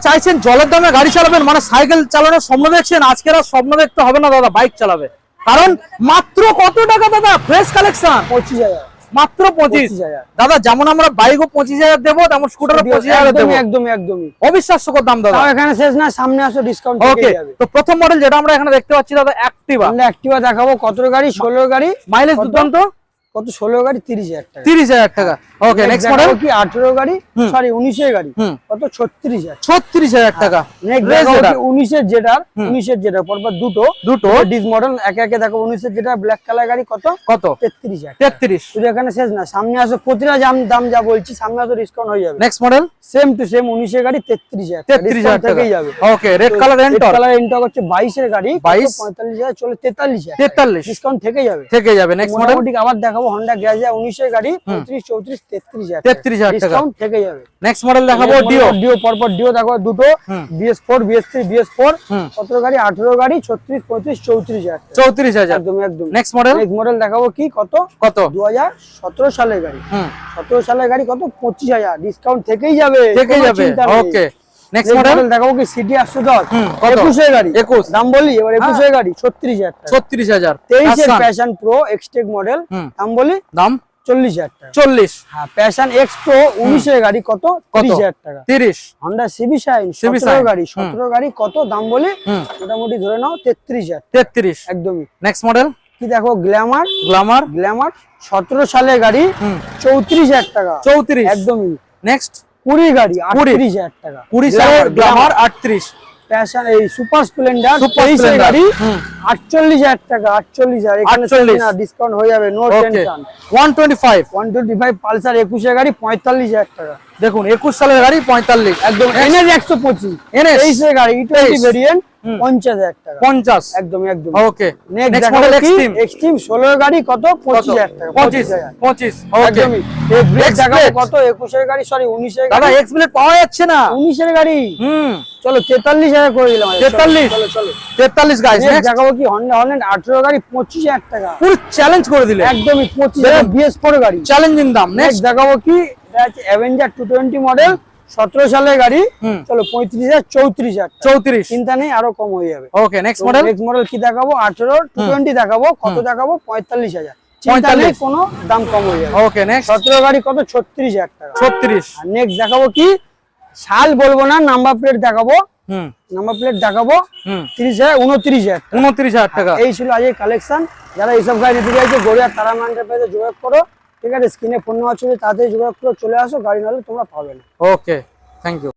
চাইছেন জলের দামে গাড়ি চালাবেন, মানে সাইকেল চালানোর স্বপ্ন দেখছেন, আজকে আর স্বপ্ন দেখতে হবে না দাদা, বাইক চালাবে। কারণ মাত্র কত টাকা দাদা ফ্রেশ কালেকশন? 25,000 মাত্র 25,000। দাদা যেমন আমরা বাইকও 25,000 দেবো, তেমন স্কুটারও 25,000 দেবো। একদমই অবিশ্বাস্যকর দাম দাদা। এখানে শেষ না, সামনে আসো ডিসকাউন্ট ওকে, তো প্রথম মডেল যেটা আমরা এখানে দেখতে পাচ্ছি দাদা, অ্যাক্টিভা। আমরা অ্যাক্টিভা দেখাবো। কত গাড়ি? 16 গাড়ি। মাইলেজ দুর্দান্ত। কত? 16 গাড়ি 30,000 টাকা। 30,000 টাকা। ওকে, নেক্সট মডেল কি 18 গাড়ি, সরি 19 এর গাড়ি। কত? 36,000। 36,000 টাকা। নেক্সট 19 এর যেটার পরপর দুটো ডিস মডেল একে একে দেখো। 19 এর যেটা ব্ল্যাক কালার গাড়ি কত? 33,000। 33। শুধু এখানে শেষ না, সামনে আসো, প্রতিটা দাম যা বলছি সামনে আসো ডিসকাউন্ট হয়ে যাবে। Next model same to same 19 এর গাড়ি 33,000। 33,000 টাকায় যাবে। ওকে, রেড কালার এন্টর। কালার এন্টর হচ্ছে 22 এর গাড়ি 45,000 চলে 43,000। 43 ডিসকাউন্ট থেকে যাবে। নেক্সট মডেল আবার দেখাবো হোন্ডা গ্রাজিয়া 19 এর গাড়ি 35, 34, 33,000। 33,000 টাকা। ডিসকাউন্ট থেকে যাবে। নেক্সট মডেল দেখাবো ডিও পরপর ডিও দেখো দুটো, BS4 BS3 BS4 কত গাড়ি? 18 গাড়ি 36, 35, 34,000। 34,000 একদম। নেক্সট মডেল দেখাবো কি কত? 2017 সালের গাড়ি। 17 সালের গাড়ি কত? 25,000। ডিসকাউন্ট থেকেই যাবে। ওকে, নেক্সট মডেল দেখাবো কি সিটি 810 21 এর গাড়ি। 21 দাম বলি এবার। 21 এর গাড়ি 36,000 টাকা। 36,000। 23 এর প্যাশন প্রো এক্সটেক মডেল দাম বলি, দাম 40,000 টাকা। 40। হ্যাঁ, প্যাশন এক্স প্রো 19 এর গাড়ি কত? 30,000 টাকা। 30। হন্ডা সিবি শাইন 17 গাড়ি। 17 গাড়ি কত? দাম বলি মোটামুটি ধরে নাও 33,000। 33 একদমই। নেক্সট মডেল কি দেখো গ্ল্যামার। 17 সালের গাড়ি 34,000 টাকা। 34 একদমই। নেক্সট 20 গাড়ি 38,000 টাকা। 20 সালের গ্ল্যামার 38। প্যাশন এই সুপার স্প্লেন্ডার 23 এর গাড়ি 48,000 টাকা। 48,000 এখানে না, ডিসকাউন্ট হয়ে যাবে, নো টেনশন। 125 পালসার 21 এর গাড়ি 45,000 টাকা। দেখুন 21 সালের গাড়ি 45 একদম। NS 125 23 এর গাড়ি E20 ভেরিয়েন্ট 50,000 টাকা। 50 একদম। ওকে, নেক্সট মডেল এক্সট্রিম 16 এর গাড়ি কত? 25,000 টাকা। 25 একদমই। এই ব্রেক দেখাবো কত? 21 এর গাড়ি, সরি 19 এর গাড়ি। দাদা এক্স ব্লেড পাওয়া যাচ্ছে না। 19 এর গাড়ি। চলো 43,000 করে দিলাম। 43 গাইস। নেক্সট দেখাবো কি হন্ডা হল্যান্ড 18 গাড়ি 25,000 টাকা। পুরো চ্যালেঞ্জ করে দিলে। একদমই 25,000 BS4 গাড়ি। চ্যালেঞ্জিং দাম। নেক্সট দেখাবো কি এটা আছে অ্যাভেঞ্জার 220 মডেল 17 সালের গাড়ি। চলো 35,000 34,000। 34 চিন্তা নেই, আরো কম হয়ে যাবে। ওকে, নেক্সট মডেল কি দেখাবো? 18 220 দেখাবো। কত দেখাবো? 45,000। চিন্তা নেই, কোনো দাম কম হয়ে যাবে। ওকে, নেক্সট 17 গাড়ি কত? 36,000 টাকা। 36। আর নেক্সট দেখাবো কি সাল বলবো না, নাম্বার প্লেট দেখাবো। নাম্বার প্লেট দেখাবো 29,000 টাকা। এই ছিল আজকের কালেকশন। যারা এইসব গাড়ি নিতে চাইছে গড়িয়া তারা মান্ডে পেজে যোগাযোগ করো। ঠিক আছে, স্ক্রিনে ফোন নাম্বার চলে, তাড়াতাড়ি যোগাযোগ করে চলে আসো, গাড়ি নাহলে তোমরা পাবে না। ওকে, থ্যাংক ইউ।